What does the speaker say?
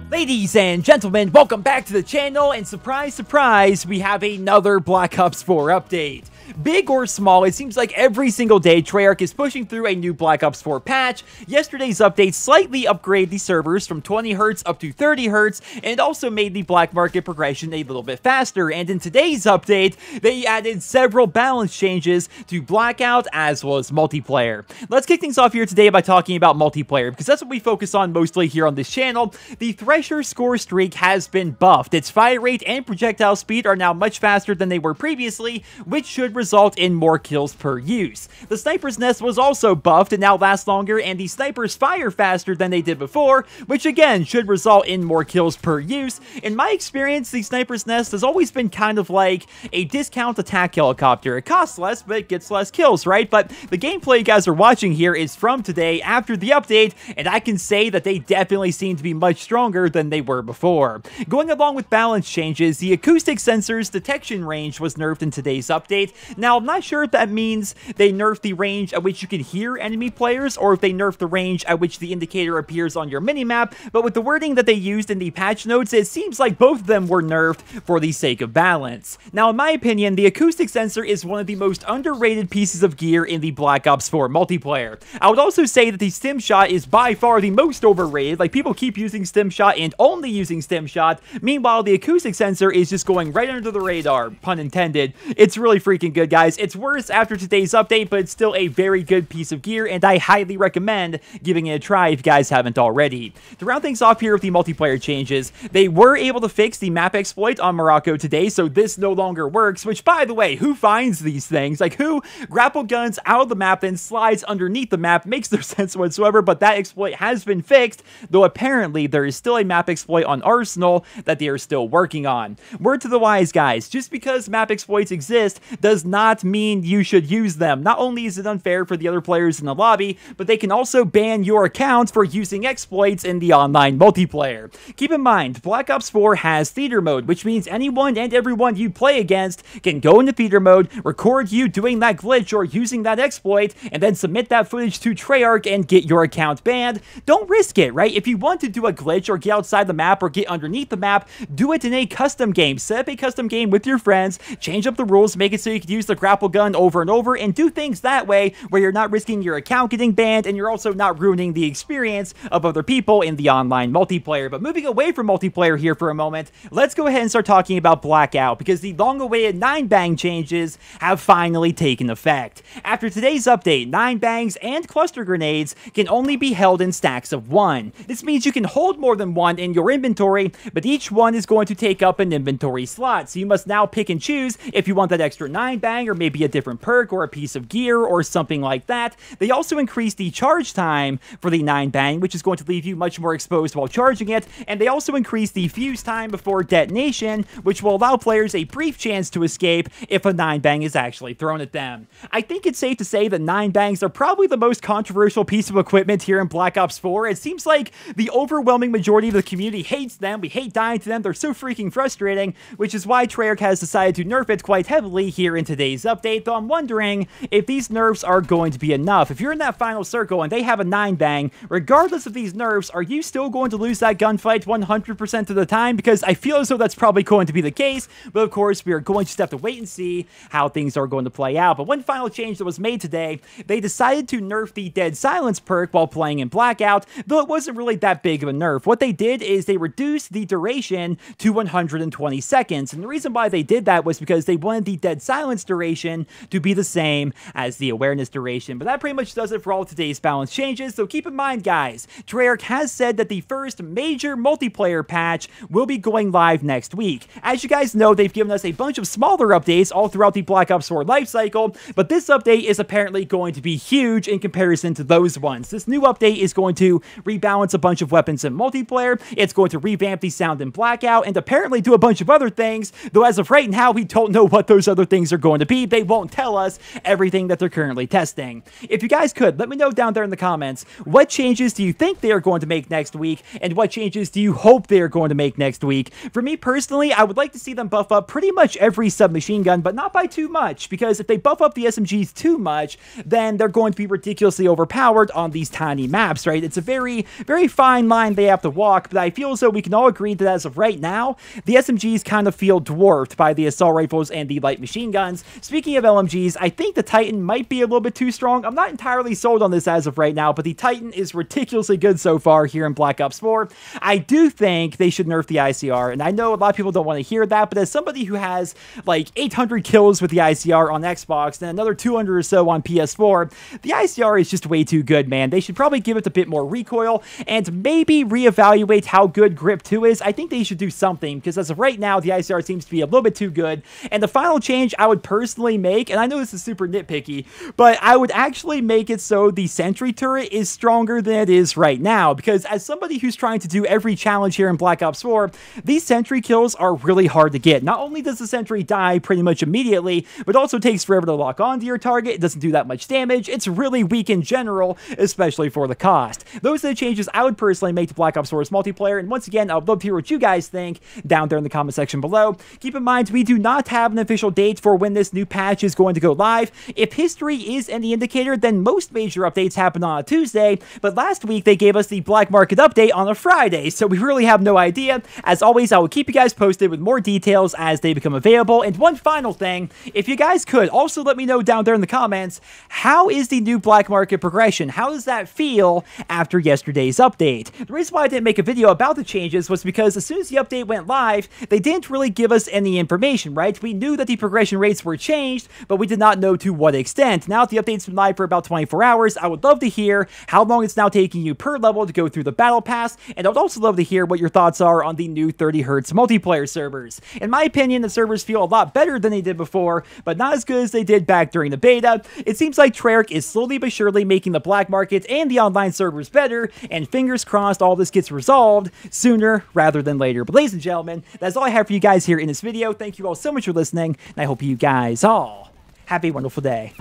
Ladies and gentlemen, welcome back to the channel, and surprise, surprise, we have another Black Ops 4 update. Big or small, it seems like every single day Treyarch is pushing through a new Black Ops 4 patch. Yesterday's update slightly upgraded the servers from 20 Hz up to 30 Hz, and also made the black market progression a little bit faster. And in today's update, they added several balance changes to Blackout as well as multiplayer. Let's kick things off here today by talking about multiplayer, because that's what we focus on mostly here on this channel. The Thresher score streak has been buffed. Its fire rate and projectile speed are now much faster than they were previously, which should result in more kills per use. The Sniper's Nest was also buffed and now lasts longer, and the snipers fire faster than they did before, which again should result in more kills per use. In my experience, the Sniper's Nest has always been kind of like a discount attack helicopter. It costs less, but it gets less kills, right? But the gameplay you guys are watching here is from today after the update, and I can say that they definitely seem to be much stronger than they were before. Going along with balance changes, the acoustic sensor's detection range was nerfed in today's update. Now, I'm not sure if that means they nerfed the range at which you can hear enemy players, or if they nerfed the range at which the indicator appears on your minimap, but with the wording that they used in the patch notes, it seems like both of them were nerfed for the sake of balance. Now, in my opinion, the acoustic sensor is one of the most underrated pieces of gear in the Black Ops 4 multiplayer. I would also say that the stim shot is by far the most overrated. Like, people keep using stim shot and only using stim shot. Meanwhile, the acoustic sensor is just going right under the radar, pun intended. It's really freaking good, guys. It's worse after today's update, but it's still a very good piece of gear, and I highly recommend giving it a try if you guys haven't already. To round things off here with the multiplayer changes, they were able to fix the map exploit on Morocco today, so this no longer works, which, by the way, who finds these things? Like, who grapple guns out of the map then slides underneath the map? Makes no sense whatsoever, but that exploit has been fixed, though apparently there is still a map exploit on Arsenal that they are still working on. Word to the wise, guys, just because map exploits exist does not mean you should use them. Not only is it unfair for the other players in the lobby, but they can also ban your account for using exploits in the online multiplayer. Keep in mind, Black Ops 4 has theater mode, which means anyone and everyone you play against can go into theater mode, record you doing that glitch or using that exploit, and then submit that footage to Treyarch and get your account banned. Don't risk it, right? If you want to do a glitch or get outside the map or get underneath the map, do it in a custom game. Set up a custom game with your friends, change up the rules, make it so you can use the grapple gun over and over, and do things that way where you're not risking your account getting banned, and you're also not ruining the experience of other people in the online multiplayer. But moving away from multiplayer here for a moment, let's go ahead and start talking about Blackout, because the long-awaited 9-bang changes have finally taken effect. After today's update, 9-bangs and cluster grenades can only be held in stacks of 1. This means you can hold more than one in your inventory, but each one is going to take up an inventory slot, so you must now pick and choose if you want that extra 9-bang or maybe a different perk or a piece of gear or something like that. They also increased the charge time for the 9-bang, which is going to leave you much more exposed while charging it, and they also increased the fuse time before detonation, which will allow players a brief chance to escape if a 9-bang is actually thrown at them. I think it's safe to say that 9-bangs are probably the most controversial piece of equipment here in Black Ops 4. It seems like the overwhelming majority of the community hates them. We hate dying to them. They're so freaking frustrating, which is why Treyarch has decided to nerf it quite heavily here in today's update, though I'm wondering if these nerfs are going to be enough. If you're in that final circle and they have a 9-bang, regardless of these nerfs, are you still going to lose that gunfight 100% of the time? Because I feel as though that's probably going to be the case, but of course we are going to just have to wait and see how things are going to play out. But one final change that was made today, they decided to nerf the Dead Silence perk while playing in Blackout, though it wasn't really that big of a nerf. What they did is they reduced the duration to 120 seconds, and the reason why they did that was because they wanted the Dead Silence duration to be the same as the awareness duration. But that pretty much does it for all today's balance changes, so keep in mind, guys, Treyarch has said that the first major multiplayer patch will be going live next week. As you guys know, they've given us a bunch of smaller updates all throughout the Black Ops 4 lifecycle, but this update is apparently going to be huge in comparison to those ones. This new update is going to rebalance a bunch of weapons in multiplayer, it's going to revamp the sound in Blackout, and apparently do a bunch of other things, though as of right now, we don't know what those other things are going to be. They won't tell us everything that they're currently testing. If you guys could, let me know down there in the comments, what changes do you think they are going to make next week, and what changes do you hope they are going to make next week? For me personally, I would like to see them buff up pretty much every submachine gun, but not by too much, because if they buff up the SMGs too much, then they're going to be ridiculously overpowered on these tiny maps, right? It's a very, very fine line they have to walk, but I feel as though we can all agree that as of right now, the SMGs kind of feel dwarfed by the assault rifles and the light machine guns. Speaking of LMGs, I think the Titan might be a little bit too strong. I'm not entirely sold on this as of right now, but the Titan is ridiculously good so far here in Black Ops 4. I do think they should nerf the ICR, and I know a lot of people don't want to hear that, but as somebody who has like 800 kills with the ICR on Xbox and another 200 or so on PS4, the ICR is just way too good, man. They should probably give it a bit more recoil and maybe reevaluate how good Grip 2 is. I think they should do something, because as of right now, the ICR seems to be a little bit too good. And the final change I would personally make, and I know this is super nitpicky, but I would actually make it so the sentry turret is stronger than it is right now, because as somebody who's trying to do every challenge here in Black Ops 4, these sentry kills are really hard to get. Not only does the sentry die pretty much immediately, but it also takes forever to lock onto your target. It doesn't do that much damage. It's really weak in general, especially for the cost. Those are the changes I would personally make to Black Ops 4's multiplayer, and once again, I would love to hear what you guys think down there in the comment section below. Keep in mind, we do not have an official date for when this new patch is going to go live. If history is any indicator, then most major updates happen on a Tuesday, but last week they gave us the Black Market update on a Friday, so we really have no idea. As always, I will keep you guys posted with more details as they become available. And one final thing, if you guys could, also let me know down there in the comments, how is the new Black Market progression? How does that feel after yesterday's update? The reason why I didn't make a video about the changes was because as soon as the update went live, they didn't really give us any information, right? We knew that the progression rates were changed, but we did not know to what extent. Now that the update's been live for about 24 hours, I would love to hear how long it's now taking you per level to go through the battle pass, and I would also love to hear what your thoughts are on the new 30Hz multiplayer servers. In my opinion, the servers feel a lot better than they did before, but not as good as they did back during the beta. It seems like Treyarch is slowly but surely making the black market and the online servers better, and fingers crossed all this gets resolved sooner rather than later. But ladies and gentlemen, that's all I have for you guys here in this video. Thank you all so much for listening, and I hope you guys all have a wonderful day.